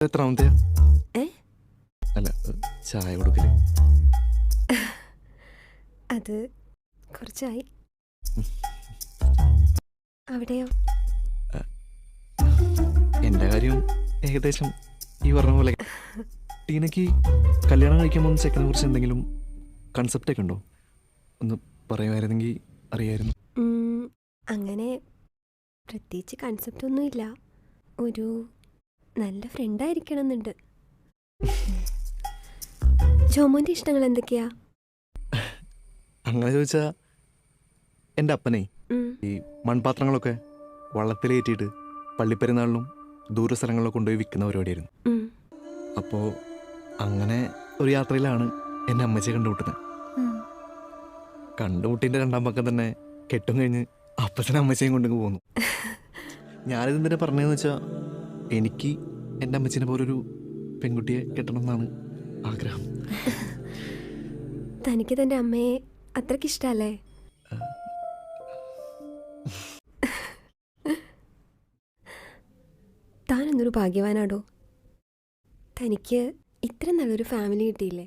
എത്രാമത്തെയാ? ഏ അല്ല, ചായ കൊടുക്കല്. അത് കുറച്ചായി. അവിടെയോ? എൻ്റെ കാര്യം ഏകദേശം ഈ പറഞ്ഞ പോലെ. ടീനയ്ക്ക് കല്യാണം കഴിക്കുമ്പോൾ ചെക്കനെ കുറിച്ച് എന്തെങ്കിലും കൺസെപ്റ്റൊക്കെ ഉണ്ടോ? ഒന്ന് പറയുമായിരുന്നെങ്കിൽ അറിയായിരുന്നു. അങ്ങനെ പ്രത്യേകിച്ച് കൺസെപ്റ്റ് ഒന്നുമില്ല. ഒരു നല്ല ഫ്രണ്ടായിരിക്കണം എന്നുണ്ട്. ജോമോൻ്റെ ഇഷ്ടങ്ങൾ എന്തൊക്കെയാ? അങ്ങനെ ചോദിച്ചാൽ എൻ്റെ അപ്പനെ ഈ മൺപാത്രങ്ങളൊക്കെ വള്ളത്തിലേറ്റിയിട്ട് പള്ളിപ്പെരുന്നാളിലും ദൂര സ്ഥലങ്ങളിലൊക്കെ കൊണ്ടുപോയി വിൽക്കുന്ന പരിപാടിയായിരുന്നു. അപ്പോൾ അങ്ങനെ ഒരു യാത്രയിലാണ് എൻ്റെ അമ്മച്ചിയെ കണ്ടുമുട്ടുന്നത്. കണ്ടുമുട്ടിൻ്റെ 2-ാം പക്കം തന്നെ കെട്ടും കഴിഞ്ഞ് അപ്പച്ചനും അമ്മച്ചയും കൊണ്ടു പോന്നു. ഞാനിതെന്തിനാ പറഞ്ഞതെന്ന് വെച്ചാൽ എനിക്ക് എൻ്റെ അമ്മച്ചിനെ പോലൊരു പെൺകുട്ടിയെ കെട്ടണം എന്നാണ് ആഗ്രഹം. തനിക്ക് തൻ്റെ അമ്മയെ അത്രയ്ക്ക് ഇഷ്ടമല്ലേ? താൻ എന്നൊരു ഭാഗ്യവാനാടോ. തനിക്ക് ഇത്ര നല്ലൊരു ഫാമിലി കിട്ടിയില്ലേ?